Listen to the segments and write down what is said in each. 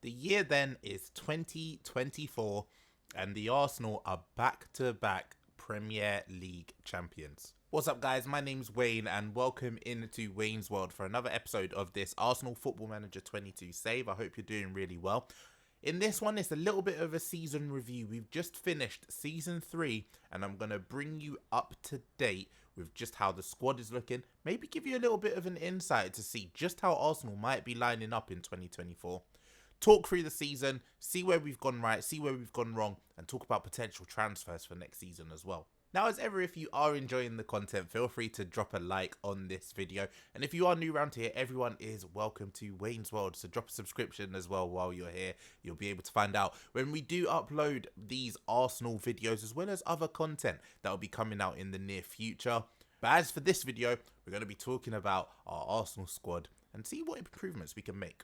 The year then is 2024 and the Arsenal are back-to-back Premier League champions. What's up guys, my name's Wayne and welcome into Wayne's World for another episode of this Arsenal Football Manager 22 save. I hope you're doing really well. In this one, it's a little bit of a season review. We've just finished season 3 and I'm going to bring you up to date with just how the squad is looking. Maybe give you a little bit of an insight to see just how Arsenal might be lining up in 2024. Talk through the season, see where we've gone right, see where we've gone wrong, and talk about potential transfers for next season as well. Now, as ever, if you are enjoying the content, feel free to drop a like on this video. And if you are new around here, everyone is welcome to Wayne's World. So drop a subscription as well while you're here. You'll be able to find out when we do upload these Arsenal videos, as well as other content that will be coming out in the near future. But as for this video, we're going to be talking about our Arsenal squad and see what improvements we can make.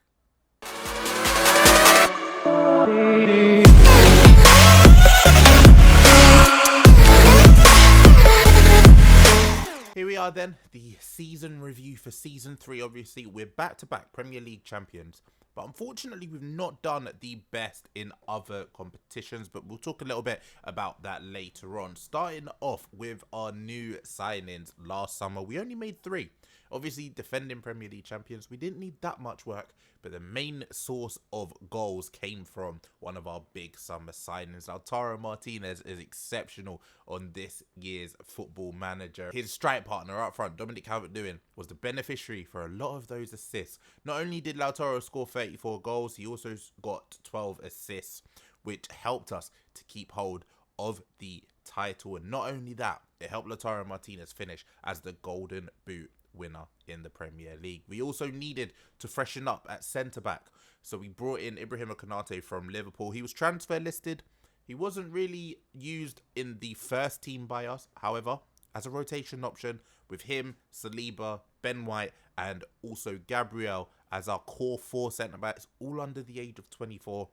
Here we are then, the season review for season 3. Obviously, we're back-to-back Premier League champions, but unfortunately we've not done the best in other competitions, but we'll talk a little bit about that later on. Starting off with our new signings last summer, we only made 3. Obviously, defending Premier League champions, we didn't need that much work, but the main source of goals came from one of our big summer signings. Lautaro Martinez is exceptional on this year's Football Manager. His strike partner up front, Dominic Calvert-Lewin, was the beneficiary for a lot of those assists. Not only did Lautaro score 34 goals, he also got 12 assists, which helped us to keep hold of the title. And not only that, it helped Lautaro Martinez finish as the Golden Boot winner in the Premier League. We also needed to freshen up at centre-back, so we brought in Ibrahima Konate from Liverpool. He was transfer listed. He wasn't really used in the first team by us, however, as a rotation option with him, Saliba, Ben White, and also Gabriel as our core 4 centre-backs, all under the age of 24,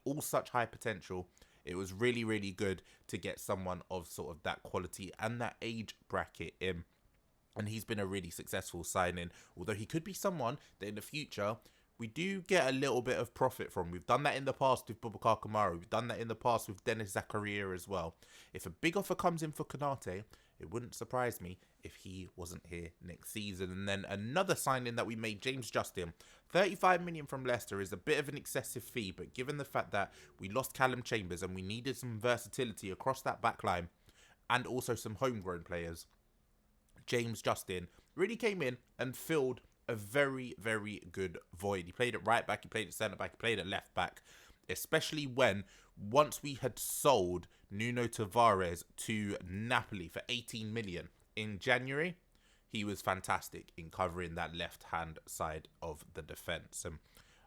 all such high potential. It was really, really good to get someone of sort of that quality and that age bracket in. And he's been a really successful signing, although he could be someone that in the future we do get a little bit of profit from. We've done that in the past with Boubacar Kamara. We've done that in the past with Dennis Zakaria as well. If a big offer comes in for Konate, it wouldn't surprise me if he wasn't here next season. And then another signing that we made, James Justin. 35 million from Leicester is a bit of an excessive fee, but given the fact that we lost Callum Chambers and we needed some versatility across that back line and also some homegrown players, James Justin really came in and filled a very, very good void. He played at right back, he played at centre back, he played at left back, especially when once we had sold Nuno Tavares to Napoli for 18 million in January, he was fantastic in covering that left-hand side of the defence. And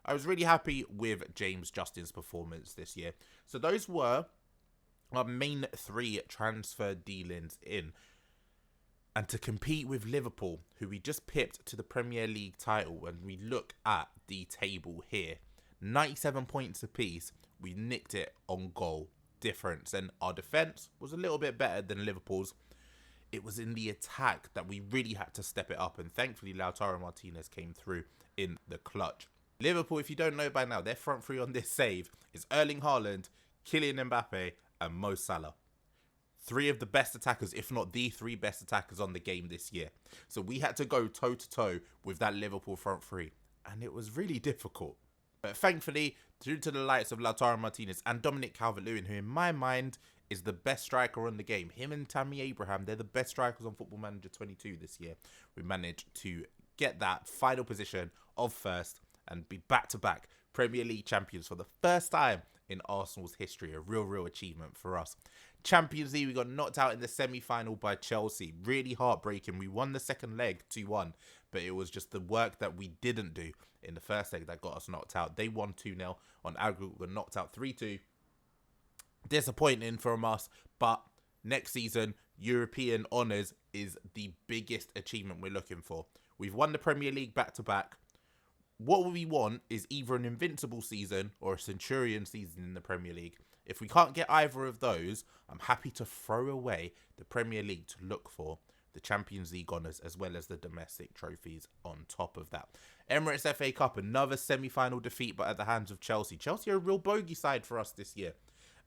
I was really happy with James Justin's performance this year. So those were our main 3 transfer dealings in. And to compete with Liverpool, who we just pipped to the Premier League title, when we look at the table here, 97 points apiece, we nicked it on goal difference. And our defence was a little bit better than Liverpool's. It was in the attack that we really had to step it up. And thankfully, Lautaro Martinez came through in the clutch. Liverpool, if you don't know by now, their front 3 on this save is Erling Haaland, Kylian Mbappe, and Mo Salah. 3 of the best attackers, if not the 3 best attackers on the game this year. So we had to go toe-to-toe with that Liverpool front 3. And it was really difficult. But thankfully, due to the likes of Lautaro Martinez and Dominic Calvert-Lewin, who in my mind is the best striker on the game. Him and Tammy Abraham, they're the best strikers on Football Manager 22 this year. We managed to get that final position of first and be back-to-back Premier League champions for the first time in Arsenal's history. A real achievement for us. Champions League, we got knocked out in the semi-final by Chelsea. Really heartbreaking. We won the second leg 2-1, but it was just the work that we didn't do in the first leg that got us knocked out. They won 2-0 on aggregate. We got knocked out 3-2. Disappointing from us, but next season, European honours is the biggest achievement we're looking for. We've won the Premier League back-to-back. What we want is either an invincible season or a Centurion season in the Premier League. If we can't get either of those, I'm happy to throw away the Premier League to look for the Champions League honours, as well as the domestic trophies on top of that. Emirates FA Cup, another semi-final defeat, but at the hands of Chelsea. Chelsea are a real bogey side for us this year.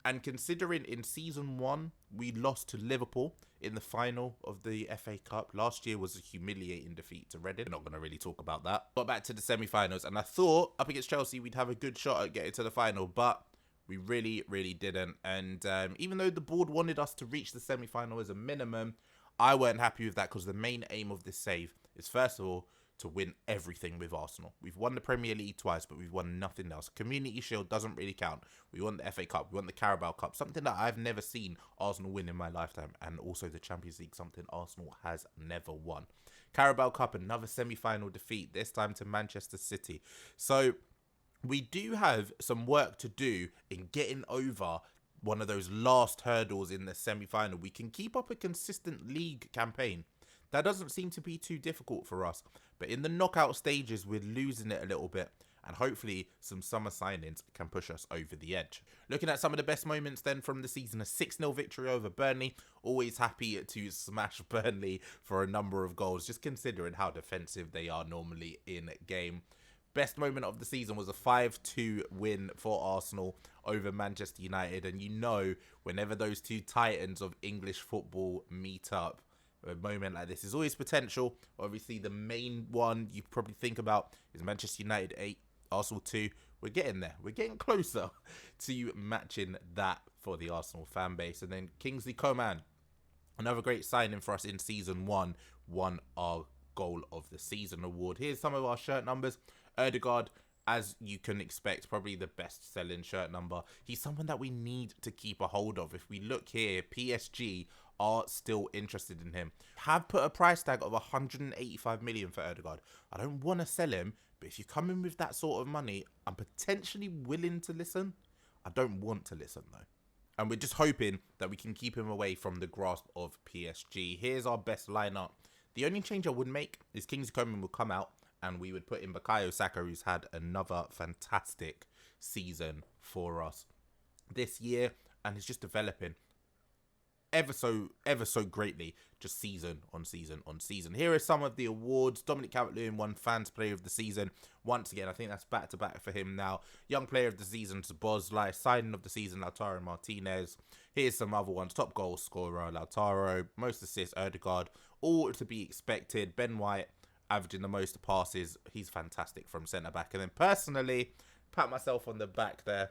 And considering in season 1, we lost to Liverpool in the final of the FA Cup. Last year was a humiliating defeat to Reading. We're not going to really talk about that. Got back to the semi-finals, and I thought up against Chelsea we'd have a good shot at getting to the final, but we really, really didn't. And even though the board wanted us to reach the semi-final as a minimum, I weren't happy with that, because the main aim of this save is, first of all, to win everything with Arsenal. We've won the Premier League twice, but we've won nothing else. Community Shield doesn't really count. We won the FA Cup. We won the Carabao Cup, something that I've never seen Arsenal win in my lifetime. And also the Champions League, something Arsenal has never won. Carabao Cup, another semi-final defeat, this time to Manchester City. So we do have some work to do in getting over one of those last hurdles in the semi-final. We can keep up a consistent league campaign. That doesn't seem to be too difficult for us. But in the knockout stages, we're losing it a little bit. And hopefully some summer signings can push us over the edge. Looking at some of the best moments then from the season, a 6-0 victory over Burnley. Always happy to smash Burnley for a number of goals, just considering how defensive they are normally in game. Best moment of the season was a 5-2 win for Arsenal over Manchester United. And you know, whenever those two titans of English football meet up, a moment like this is always potential. Obviously, the main one you probably think about is Manchester United 8, Arsenal 2. We're getting there. We're getting closer to matching that for the Arsenal fan base. And then Kingsley Coman, another great signing for us in season 1, won our Goal of the Season award. Here's some of our shirt numbers. Ødegaard, as you can expect, probably the best selling shirt number. He's someone that we need to keep a hold of. If we look here, PSG are still interested in him. Have put a price tag of 185 million for Ødegaard. I don't want to sell him, but if you come in with that sort of money, I'm potentially willing to listen. I don't want to listen though. And we're just hoping that we can keep him away from the grasp of PSG. Here's our best lineup. The only change I would make is Kingsley Coman will come out and we would put in Bukayo Saka, who's had another fantastic season for us this year and is just developing ever so greatly, just season on season on season. Here are some of the awards. Dominic Calvert-Lewin won Fans Player of the Season once again. I think that's back to back for him now. Young Player of the Season, Szoboszlai. Signing of the Season, Lautaro Martinez. Here's some other ones. Top goal scorer, Lautaro. Most assists, Ødegaard. All to be expected. Ben White averaging the most passes. He's fantastic from centre back. And then personally, pat myself on the back there.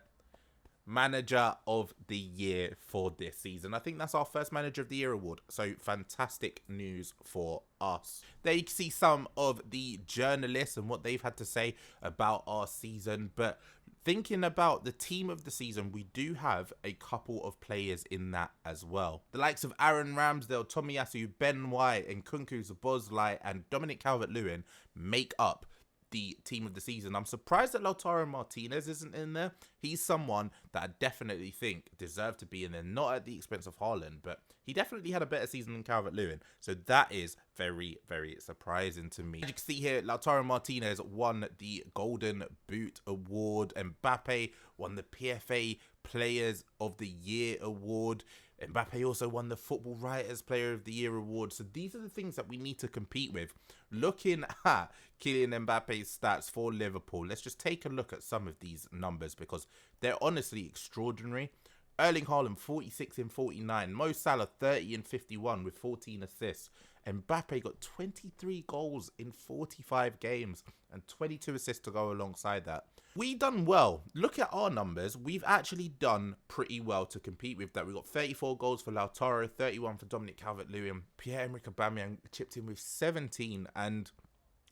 Manager of the Year for this season. I think that's our first Manager of the Year award. So fantastic news for us. There you can see some of the journalists and what they've had to say about our season. But thinking about the team of the season, we do have a couple of players in that as well. The likes of Aaron Ramsdale, Tomiyasu, Ben White, and Nkunku, Szoboszlai, and Dominic Calvert-Lewin make up the team of the season. I'm surprised that Lautaro Martinez isn't in there. He's someone that I definitely think deserved to be in there, not at the expense of Haaland, but he definitely had a better season than Calvert-Lewin. So that is very, very surprising to me. As you can see here, Lautaro Martinez won the Golden Boot Award. Mbappe won the PFA Players of the Year Award. Mbappe also won the Football Writers Player of the Year Award. So these are the things that we need to compete with. Looking at Kylian Mbappe's stats for Liverpool, let's just take a look at some of these numbers because they're honestly extraordinary. Erling Haaland, 46 in 49. Mo Salah, 30 in 51 with 14 assists. Mbappe got 23 goals in 45 games and 22 assists to go alongside that. We done well. Look at our numbers. We've actually done pretty well to compete with that. We got 34 goals for Lautaro, 31 for Dominic Calvert-Lewin. Pierre-Emerick Aubameyang chipped in with 17. And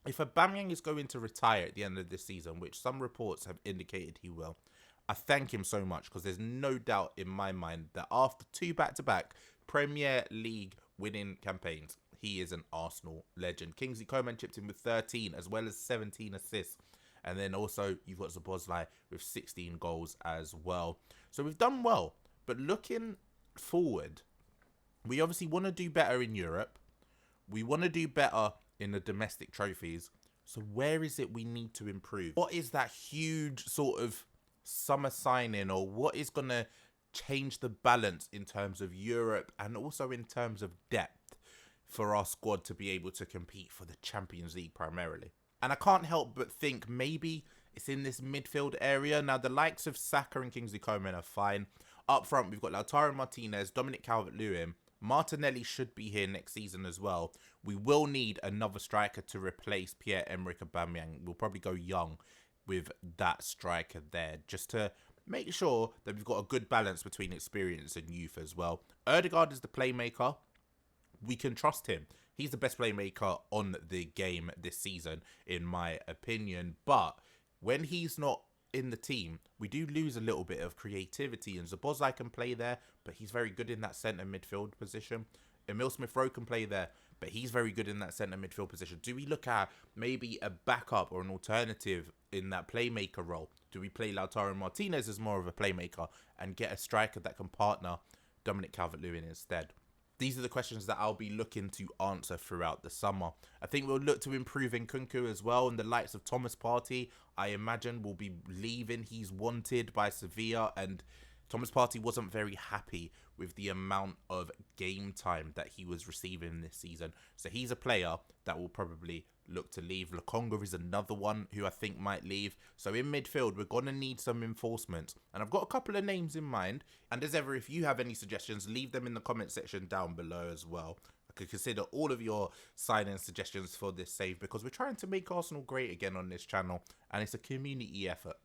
if Aubameyang is going to retire at the end of this season, which some reports have indicated he will, I thank him so much because there's no doubt in my mind that after 2 back-to-back Premier League winning campaigns, he is an Arsenal legend. Kingsley Coman chipped in with 13 as well as 17 assists. And then also you've got Szoboszlai with 16 goals as well. So we've done well. But looking forward, we obviously want to do better in Europe. We want to do better in the domestic trophies. So where is it we need to improve? What is that huge sort of summer signing, or what is going to change the balance in terms of Europe and also in terms of depth? for our squad to be able to compete for the Champions League primarily. And I can't help but think maybe it's in this midfield area. Now, the likes of Saka and Kingsley Coman are fine. Up front, we've got Lautaro Martinez, Dominic Calvert-Lewin. Martinelli should be here next season as well. We will need another striker to replace Pierre-Emerick Aubameyang. We'll probably go young with that striker there, just to make sure that we've got a good balance between experience and youth as well. Ødegaard is the playmaker. We can trust him. He's the best playmaker on the game this season, in my opinion. But when he's not in the team, we do lose a little bit of creativity. And Szoboszlai can play there, but he's very good in that centre midfield position. Emil Smith-Rowe can play there, but he's very good in that centre midfield position. Do we look at maybe a backup or an alternative in that playmaker role? Do we play Lautaro Martinez as more of a playmaker and get a striker that can partner Dominic Calvert-Lewin instead? These are the questions that I'll be looking to answer throughout the summer. I think we'll look to improve Nkunku as well, and the likes of Thomas Partey, I imagine, will be leaving. He's wanted by Sevilla, and Thomas Partey wasn't very happy with the amount of game time that he was receiving this season. So he's a player that will probably look to leave. Lokonga is another one who I think might leave. So in midfield, we're going to need some reinforcements. And I've got a couple of names in mind. And as ever, if you have any suggestions, leave them in the comment section down below as well. I could consider all of your sign-in suggestions for this save, because we're trying to make Arsenal great again on this channel. And it's a community effort.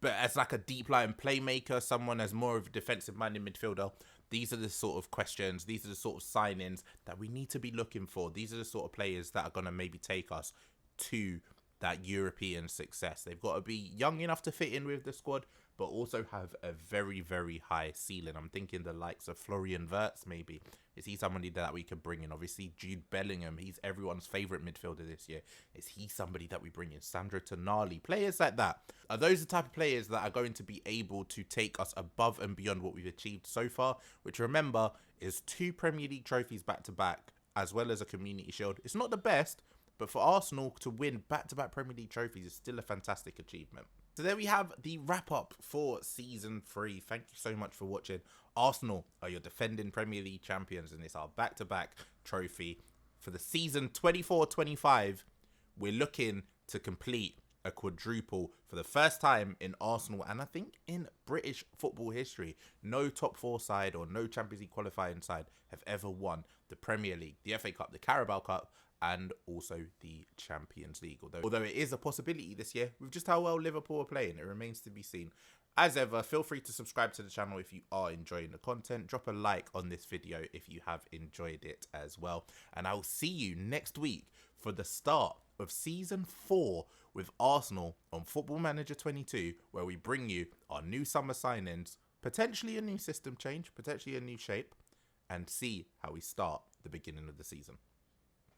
But as like a deep line playmaker, someone as more of a defensive-minded midfielder, these are the sort of questions, these are the sort of sign-ins that we need to be looking for. These are the sort of players that are going to maybe take us to that European success. They've got to be young enough to fit in with the squad, but also have a very, very high ceiling. I'm thinking the likes of Florian Wirtz, maybe. Is he somebody that we could bring in? Obviously, Jude Bellingham, he's everyone's favourite midfielder this year. Is he somebody that we bring in? Sandro Tonali, players like that. Are those the type of players that are going to be able to take us above and beyond what we've achieved so far? Which, remember, is 2 Premier League trophies back-to-back, as well as a Community Shield. It's not the best, but for Arsenal to win back-to-back Premier League trophies is still a fantastic achievement. So there we have the wrap-up for Season 3. Thank you so much for watching. Arsenal are your defending Premier League champions, and it's our back-to-back trophy. For the season 24-25, we're looking to complete a quadruple for the first time in Arsenal, and I think in British football history. No top 4 side or no Champions League qualifying side have ever won the Premier League, the FA Cup, the Carabao Cup, and also the Champions League. Although it is a possibility this year, with just how well Liverpool are playing, it remains to be seen. As ever, feel free to subscribe to the channel if you are enjoying the content. Drop a like on this video if you have enjoyed it as well. And I'll see you next week for the start of Season 4 with Arsenal on Football Manager 22, where we bring you our new summer signings, potentially a new system change, potentially a new shape, and see how we start the beginning of the season.